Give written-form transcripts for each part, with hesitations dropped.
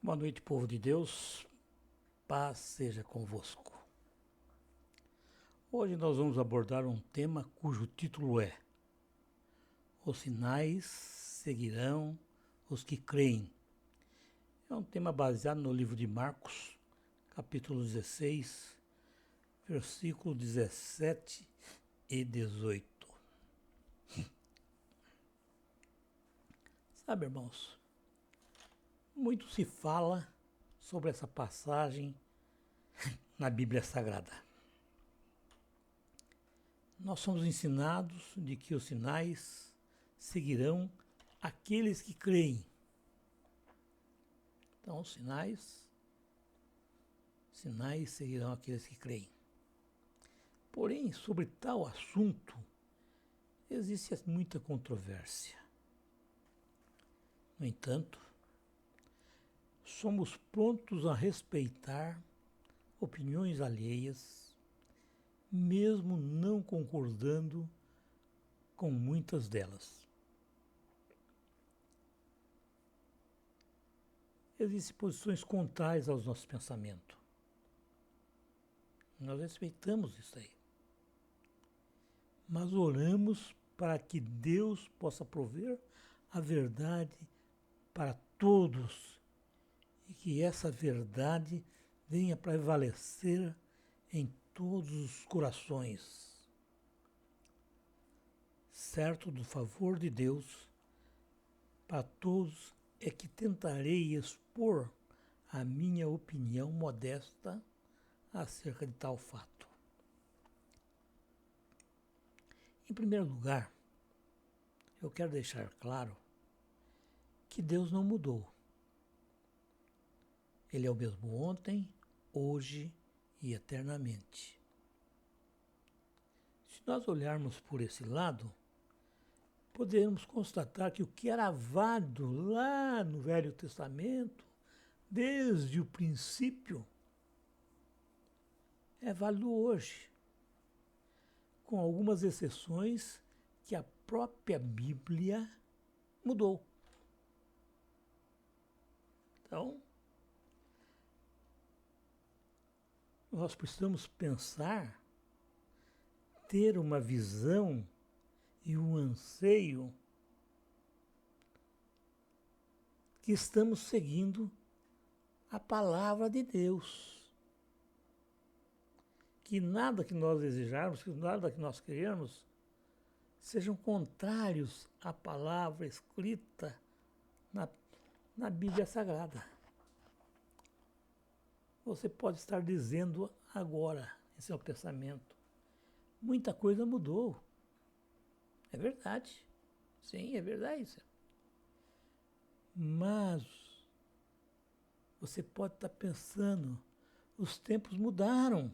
Boa noite, povo de Deus, paz seja convosco. Hoje nós vamos abordar um tema cujo título é Os sinais seguirão os que creem. É um tema baseado no livro de Marcos, capítulo 16, versículos 17 e 18. Sabe, irmãos, muito se fala sobre essa passagem na Bíblia Sagrada. Nós somos ensinados de que os sinais seguirão aqueles que creem. Então, os sinais seguirão aqueles que creem. Porém, sobre tal assunto, existe muita controvérsia. No entanto, somos prontos a respeitar opiniões alheias, mesmo não concordando com muitas delas. Existem posições contrárias aos nossos pensamentos. Nós respeitamos isso aí. Mas oramos para que Deus possa prover a verdade para todos e que essa verdade venha prevalecer em todos os corações. Certo do favor de Deus para todos é que tentarei expor a minha opinião modesta acerca de tal fato. Em primeiro lugar, eu quero deixar claro que Deus não mudou. Ele é o mesmo ontem, hoje e eternamente. Se nós olharmos por esse lado, podemos constatar que o que era válido lá no Velho Testamento, desde o princípio, é válido hoje, com algumas exceções que a própria Bíblia mudou. Então, nós precisamos pensar, ter uma visão e um anseio que estamos seguindo a palavra de Deus. Que nada que nós desejarmos, que nada que nós queremos, sejam contrários à palavra escrita na Bíblia Sagrada. Você pode estar dizendo agora em seu pensamento, muita coisa mudou. É verdade. Sim, é verdade isso. Mas você pode estar pensando, os tempos mudaram.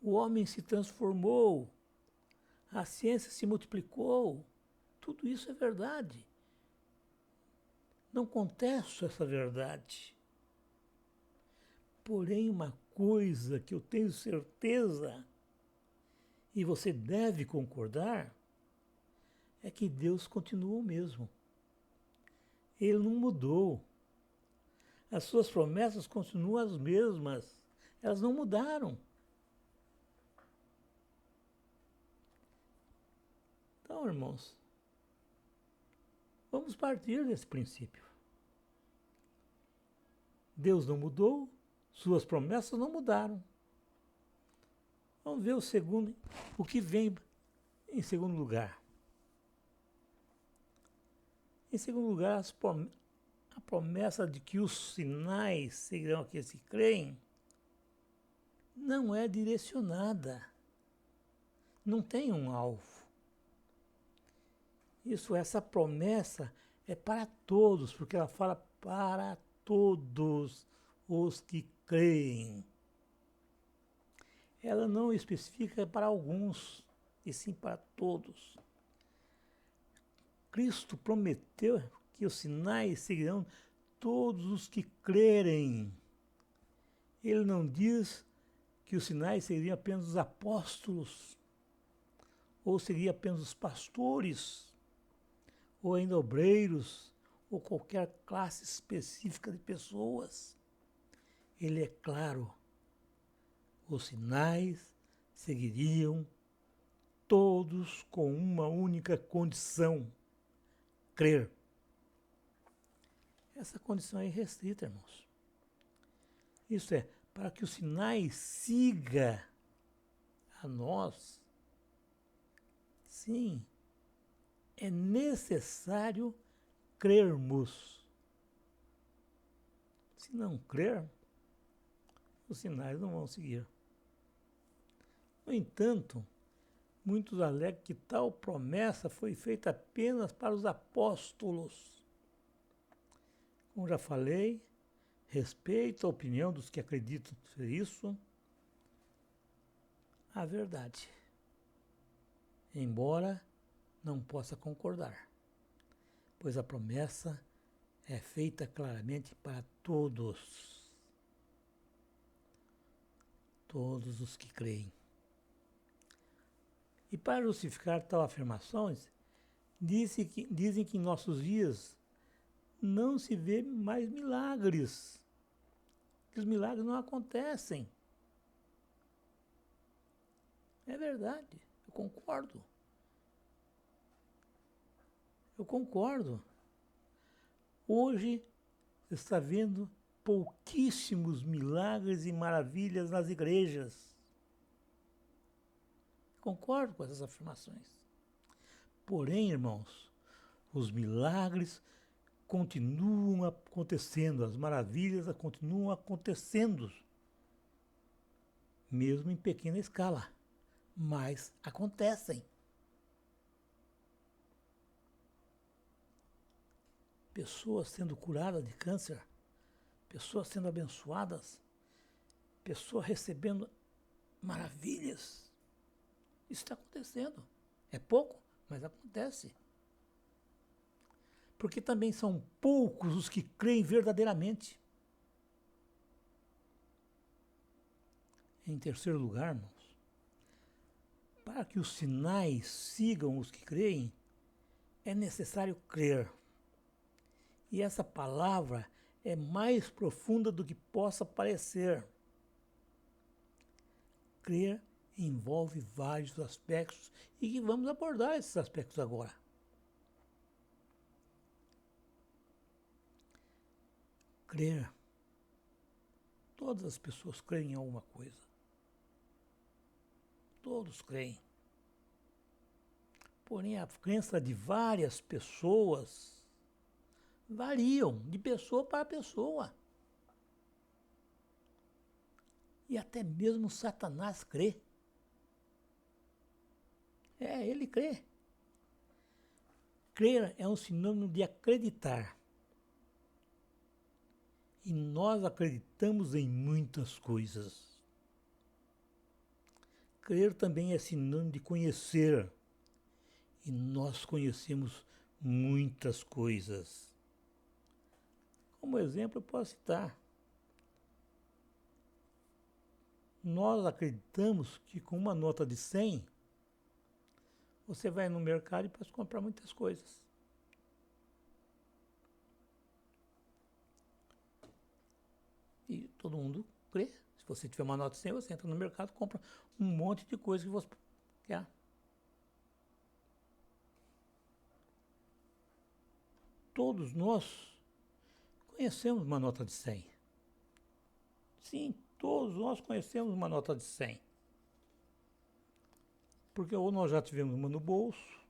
O homem se transformou, a ciência se multiplicou, tudo isso é verdade. Não contesto essa verdade. Porém, uma coisa que eu tenho certeza, e você deve concordar, é que Deus continua o mesmo. Ele não mudou. As suas promessas continuam as mesmas. Elas não mudaram. Então, irmãos, vamos partir desse princípio. Deus não mudou, suas promessas não mudaram. Vamos ver o que vem em segundo lugar. Em segundo lugar, a promessa de que os sinais seguirão aqueles que creem não é direcionada. Não tem um alvo. Essa promessa é para todos, porque ela fala para todos os que creem. Ela não especifica para alguns, e sim para todos. Cristo prometeu que os sinais seguirão todos os que crerem. Ele não diz que os sinais seriam apenas os apóstolos, ou seriam apenas os pastores, ou ainda obreiros, ou qualquer classe específica de pessoas. Ele é claro. Os sinais seguiriam todos com uma única condição: crer. Essa condição é irrestrita, irmãos. Isso é, para que os sinais sigam a nós, sim, é necessário crermos. Se não crer, os sinais não vão seguir. No entanto, muitos alegam que tal promessa foi feita apenas para os apóstolos. Como já falei, respeito a opinião dos que acreditam ser isso a verdade, embora não possa concordar, pois a promessa é feita claramente para todos os que creem. E para justificar tal afirmações, dizem que em nossos dias não se vê mais milagres, que os milagres não acontecem. É verdade, eu concordo. Hoje você está vendo pouquíssimos milagres e maravilhas nas igrejas. Concordo com essas afirmações. Porém, irmãos, os milagres continuam acontecendo, as maravilhas continuam acontecendo, mesmo em pequena escala, mas acontecem. Pessoas sendo curadas de câncer, pessoas sendo abençoadas, pessoas recebendo maravilhas. Isso está acontecendo. É pouco, mas acontece. Porque também são poucos os que creem verdadeiramente. Em terceiro lugar, irmãos, para que os sinais sigam os que creem, é necessário crer. E essa palavra é mais profunda do que possa parecer. Crer envolve vários aspectos e que vamos abordar esses aspectos agora. Crer. Todas as pessoas creem em alguma coisa. Todos creem. Porém, a crença de várias pessoas variam de pessoa para pessoa. E até mesmo Satanás crê. Ele crê. Crer é um sinônimo de acreditar. E nós acreditamos em muitas coisas. Crer também é sinônimo de conhecer. E nós conhecemos muitas coisas. Como exemplo, eu posso citar. Nós acreditamos que com uma nota de 100, você vai no mercado e pode comprar muitas coisas. E todo mundo crê. Se você tiver uma nota de 100, você entra no mercado e compra um monte de coisa que você quer. Todos nós conhecemos uma nota de 100. Sim, todos nós conhecemos uma nota de 100. Porque ou nós já tivemos uma no bolso,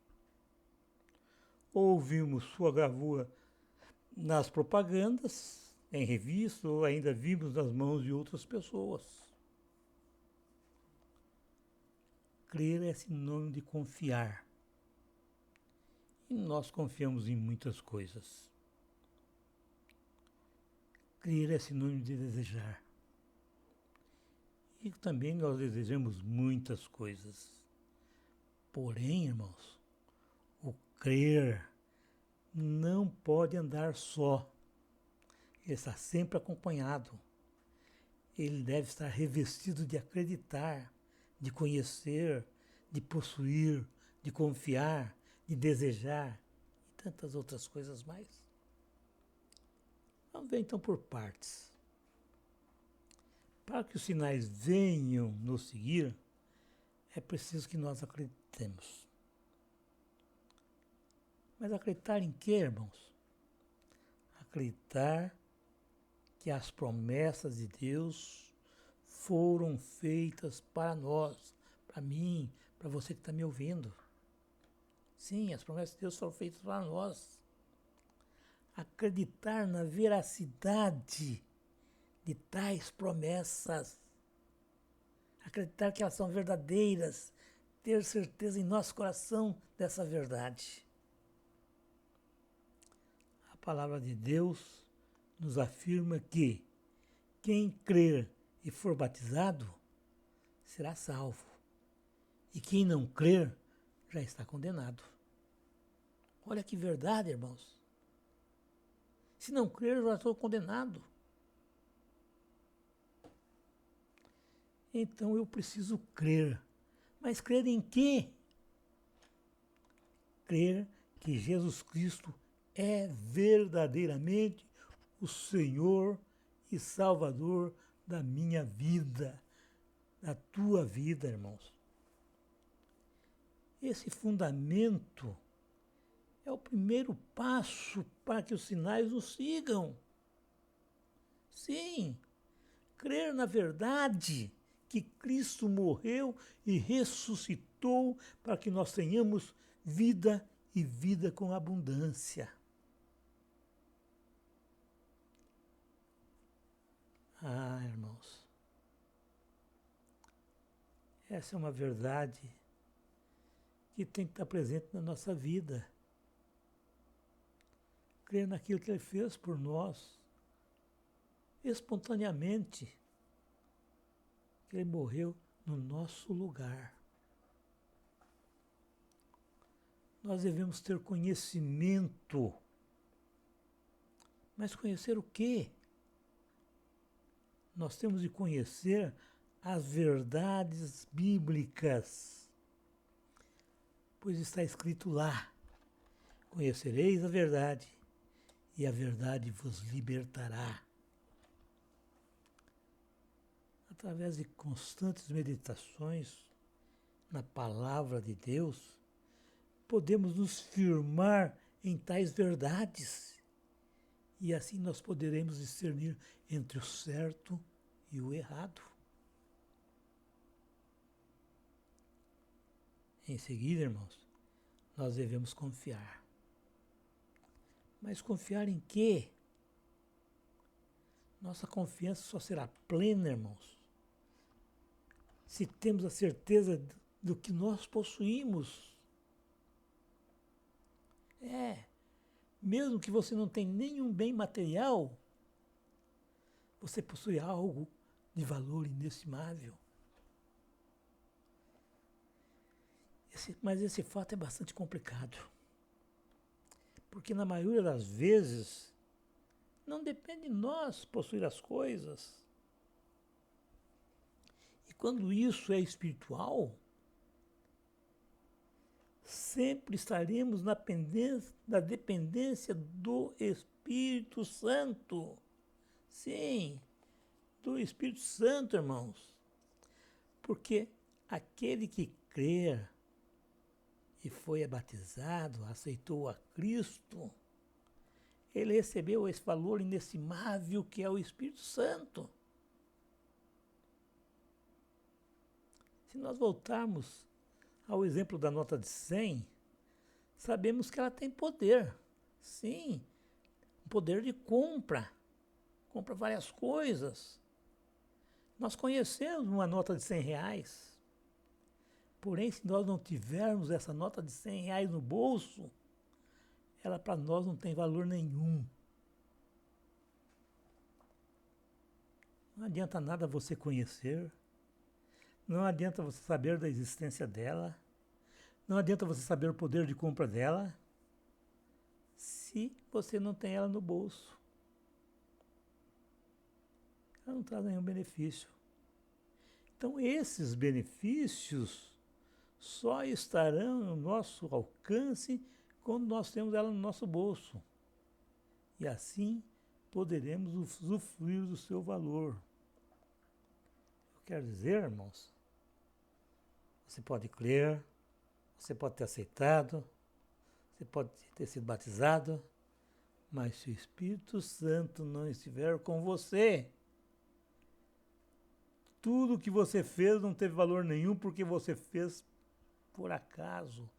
ou vimos sua gravura nas propagandas, em revista, ou ainda vimos nas mãos de outras pessoas. Crer é sinônimo de confiar. E nós confiamos em muitas coisas. Crer é sinônimo de desejar. E também nós desejamos muitas coisas. Porém, irmãos, o crer não pode andar só. Ele está sempre acompanhado. Ele deve estar revestido de acreditar, de conhecer, de possuir, de confiar, de desejar e tantas outras coisas mais. Vamos ver então por partes. Para que os sinais venham nos seguir, é preciso que nós acreditemos. Mas acreditar em quê, irmãos? Acreditar que as promessas de Deus foram feitas para nós, para mim, para você que está me ouvindo. Sim, as promessas de Deus foram feitas para nós. Acreditar na veracidade de tais promessas. Acreditar que elas são verdadeiras. Ter certeza em nosso coração dessa verdade. A palavra de Deus nos afirma que quem crer e for batizado será salvo. E quem não crer já está condenado. Olha que verdade, irmãos. Se não crer, eu já estou condenado. Então eu preciso crer. Mas crer em quê? Crer que Jesus Cristo é verdadeiramente o Senhor e Salvador da minha vida, da tua vida, irmãos. Esse fundamento é o primeiro passo para que os sinais nos sigam. Sim, crer na verdade que Cristo morreu e ressuscitou para que nós tenhamos vida e vida com abundância. Ah, irmãos, essa é uma verdade que tem que estar presente na nossa vida. Crer naquilo que Ele fez por nós, espontaneamente, que Ele morreu no nosso lugar. Nós devemos ter conhecimento. Mas conhecer o quê? Nós temos de conhecer as verdades bíblicas. Pois está escrito lá: conhecereis a verdade, e a verdade vos libertará. Através de constantes meditações na palavra de Deus, podemos nos firmar em tais verdades. E assim nós poderemos discernir entre o certo e o errado. Em seguida, irmãos, nós devemos confiar. Mas confiar em quê? Nossa confiança só será plena, irmãos, se temos a certeza do que nós possuímos. Mesmo que você não tenha nenhum bem material, você possui algo de valor inestimável. Mas esse fato é bastante complicado. Porque na maioria das vezes, não depende de nós possuir as coisas. E quando isso é espiritual, sempre estaremos na dependência do Espírito Santo. Sim, do Espírito Santo, irmãos. Porque aquele que crer e foi batizado, aceitou a Cristo, ele recebeu esse valor inestimável que é o Espírito Santo. Se nós voltarmos ao exemplo da nota de 100, sabemos que ela tem poder. Sim, poder de compra. Compra várias coisas. Nós conhecemos uma nota de 100 reais. Porém, se nós não tivermos essa nota de 100 reais no bolso, ela para nós não tem valor nenhum. Não adianta nada você conhecer. Não adianta você saber da existência dela. Não adianta você saber o poder de compra dela, se você não tem ela no bolso. Ela não traz nenhum benefício. Então, esses benefícios só estarão no nosso alcance quando nós temos ela no nosso bolso. E assim, poderemos usufruir do seu valor. Eu quero dizer, irmãos, você pode crer, você pode ter aceitado, você pode ter sido batizado, mas se o Espírito Santo não estiver com você, tudo que você fez não teve valor nenhum, porque você fez por acaso,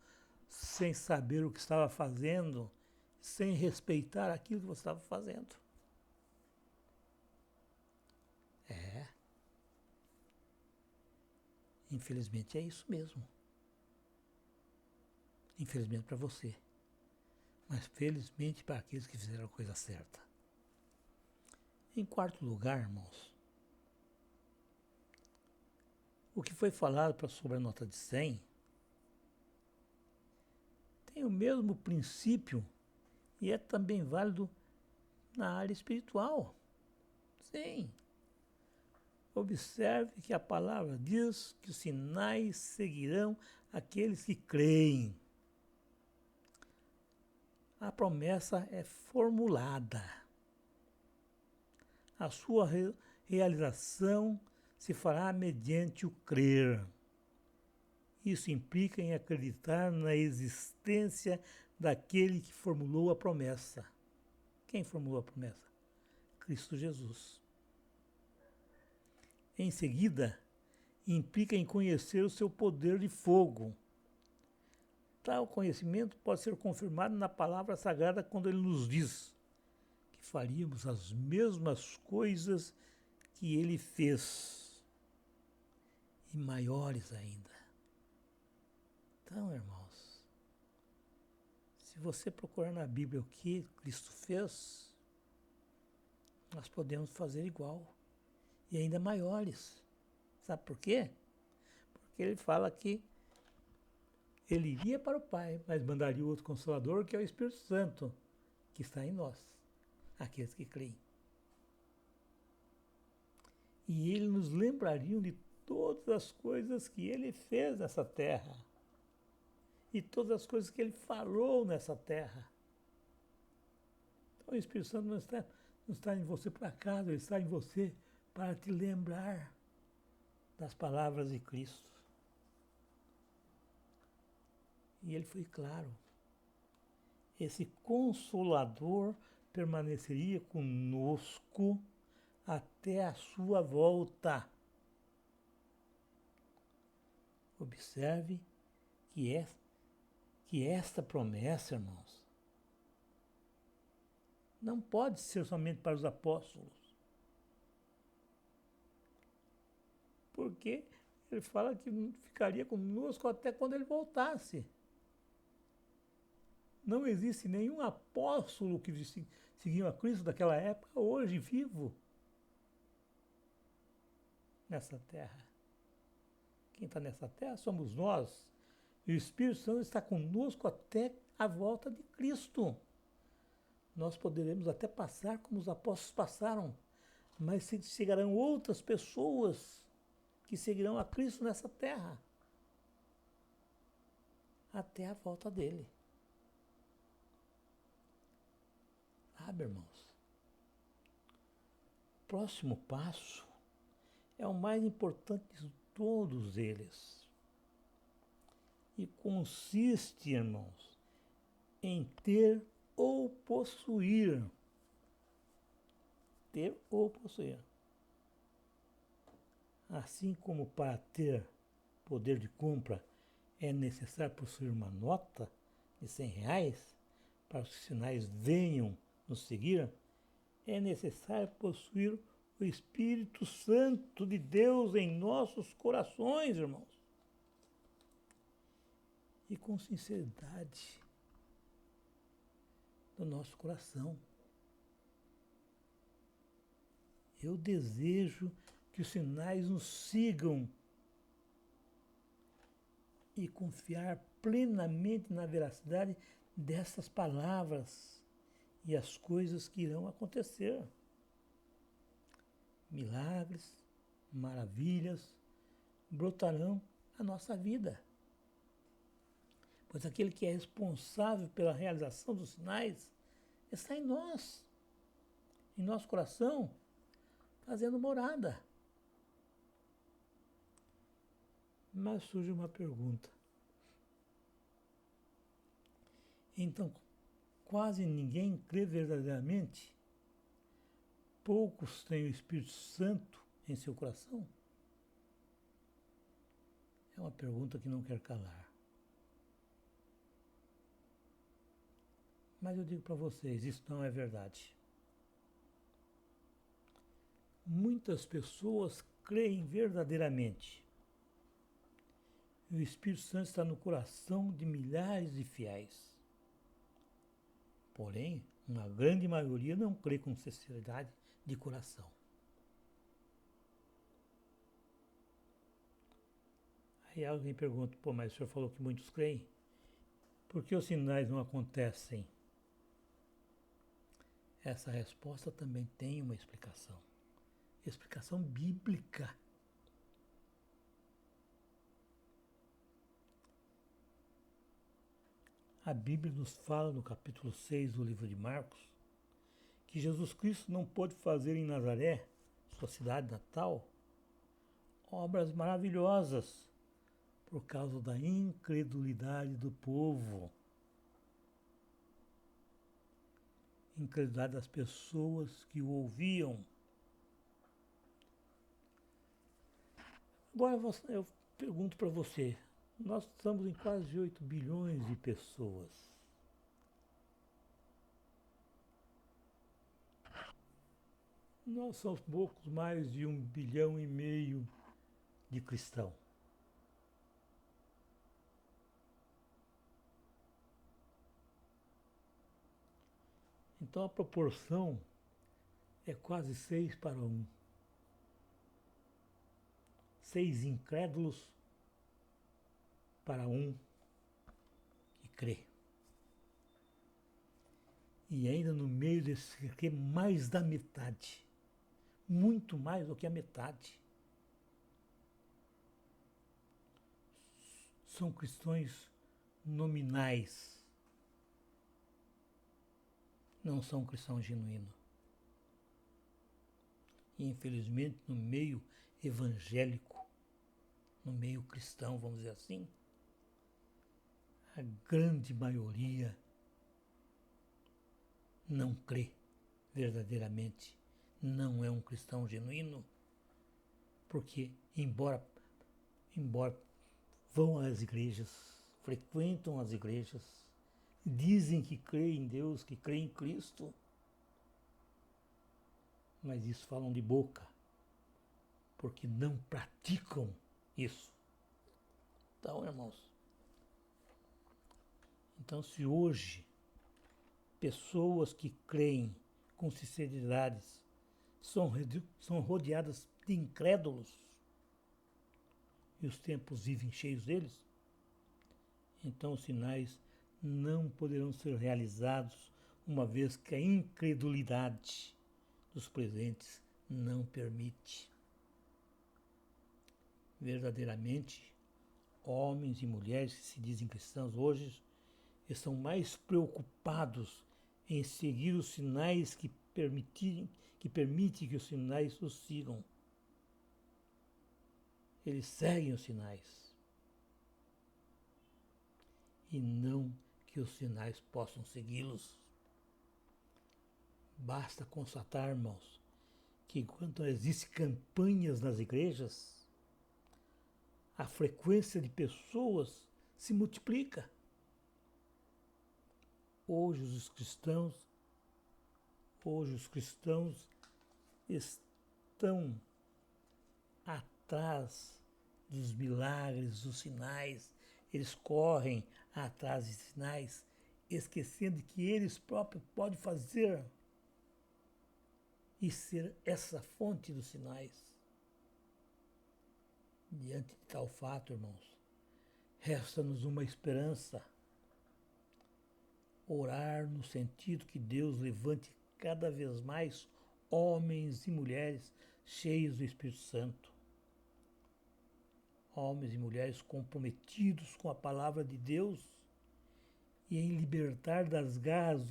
sem saber o que estava fazendo, sem respeitar aquilo que você estava fazendo. Infelizmente é isso mesmo. Infelizmente para você. Mas felizmente para aqueles que fizeram a coisa certa. Em quarto lugar, irmãos, o que foi falado sobre a nota de 100 tem o mesmo princípio e é também válido na área espiritual. Sim. Observe que a palavra diz que os sinais seguirão aqueles que creem. A promessa é formulada. A sua realização se fará mediante o crer. Isso implica em acreditar na existência daquele que formulou a promessa. Quem formulou a promessa? Cristo Jesus. Em seguida, implica em conhecer o seu poder de fogo. Tal conhecimento pode ser confirmado na palavra sagrada quando ele nos diz que faríamos as mesmas coisas que ele fez, e maiores ainda. Então, irmãos, se você procurar na Bíblia o que Cristo fez, nós podemos fazer igual. E ainda maiores. Sabe por quê? Porque ele fala que ele iria para o Pai, mas mandaria outro Consolador, que é o Espírito Santo, que está em nós, aqueles que creem. E ele nos lembraria de todas as coisas que ele fez nessa terra. E todas as coisas que ele falou nessa terra. Então o Espírito Santo não está em você por acaso, ele está em você para te lembrar das palavras de Cristo. E ele foi claro. Esse Consolador permaneceria conosco até a sua volta. Observe que esta promessa, irmãos, não pode ser somente para os apóstolos. Porque ele fala que ficaria conosco até quando ele voltasse. Não existe nenhum apóstolo que seguiu a Cristo daquela época hoje vivo nessa terra. Quem está nessa terra somos nós. E o Espírito Santo está conosco até a volta de Cristo. Nós poderemos até passar como os apóstolos passaram, mas chegarão outras pessoas que seguirão a Cristo nessa terra até a volta dele. Sabe, irmãos? O próximo passo é o mais importante de todos eles. E consiste, irmãos, em ter ou possuir. Ter ou possuir. Assim como para ter poder de compra é necessário possuir uma nota de R$100 para que os sinais venham nos seguir, é necessário possuir o Espírito Santo de Deus em nossos corações, irmãos. E com sinceridade do nosso coração. Eu desejo que os sinais nos sigam e confiar plenamente na veracidade dessas palavras e as coisas que irão acontecer. Milagres, maravilhas brotarão na nossa vida. Pois aquele que é responsável pela realização dos sinais está em nós. em nosso coração, fazendo morada. Mas surge uma pergunta. Então, quase ninguém crê verdadeiramente? Poucos têm o Espírito Santo em seu coração? É uma pergunta que não quer calar. Mas eu digo para vocês, isso não é verdade. Muitas pessoas creem verdadeiramente. E o Espírito Santo está no coração de milhares de fiéis. Porém, uma grande maioria não crê com sinceridade de coração. Aí alguém pergunta, pô, mas o senhor falou que muitos creem? Por que os sinais não acontecem? Essa resposta também tem uma explicação. Explicação bíblica. A Bíblia nos fala no capítulo 6 do livro de Marcos que Jesus Cristo não pôde fazer em Nazaré, sua cidade natal, obras maravilhosas por causa da incredulidade do povo. Incredulidade das pessoas que o ouviam. Agora eu pergunto para você, nós estamos em quase 8 bilhões de pessoas. Nós somos poucos mais de 1,5 bilhão de cristãos. Então a proporção é quase 6 para 1. 6 incrédulos para 1 que crê. E ainda no meio desse que crê, mais da metade. Muito mais do que a metade. São cristãos nominais. Não são cristãos genuínos. E infelizmente no meio evangélico, no meio cristão, vamos dizer assim, a grande maioria não crê verdadeiramente, não é um cristão genuíno, porque embora vão às igrejas, frequentam as igrejas, dizem que creem em Deus, que creem em Cristo, mas isso falam de boca, porque não praticam isso. Então, irmãos, se hoje pessoas que creem com sinceridade são rodeadas de incrédulos e os tempos vivem cheios deles, então os sinais não poderão ser realizados, uma vez que a incredulidade dos presentes não permite. Verdadeiramente, homens e mulheres que se dizem cristãos hoje estão mais preocupados em seguir os sinais que permitem que os sinais os sigam. Eles seguem os sinais e não que os sinais possam segui-los. Basta constatar, irmãos, que enquanto existem campanhas nas igrejas, a frequência de pessoas se multiplica. Hoje os cristãos estão atrás dos milagres, dos sinais. Eles correm atrás de sinais, esquecendo que eles próprios podem fazer e ser essa fonte dos sinais. Diante de tal fato, irmãos, resta-nos uma esperança. Orar no sentido que Deus levante cada vez mais homens e mulheres cheios do Espírito Santo. Homens e mulheres comprometidos com a palavra de Deus e em libertar das garras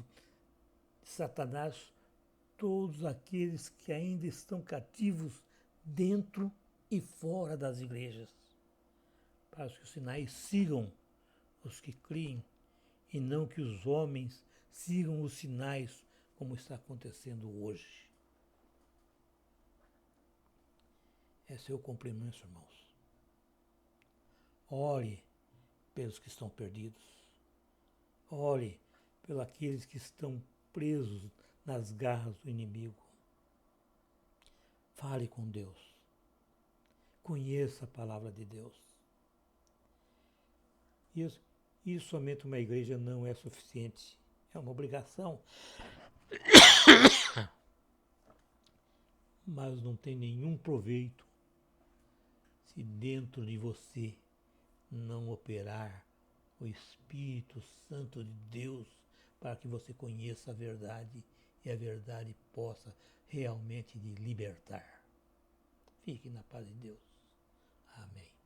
de Satanás todos aqueles que ainda estão cativos dentro e fora das igrejas, para que os sinais sigam os que creem e não que os homens sigam os sinais como está acontecendo hoje. Esse é o cumprimento, irmãos. Ore pelos que estão perdidos. Ore pelos aqueles que estão presos nas garras do inimigo. Fale com Deus. Conheça a palavra de Deus. E somente uma igreja não é suficiente. É uma obrigação. Mas não tem nenhum proveito se dentro de você não operar o Espírito Santo de Deus para que você conheça a verdade e a verdade possa realmente lhe libertar. Fique na paz de Deus. Amém.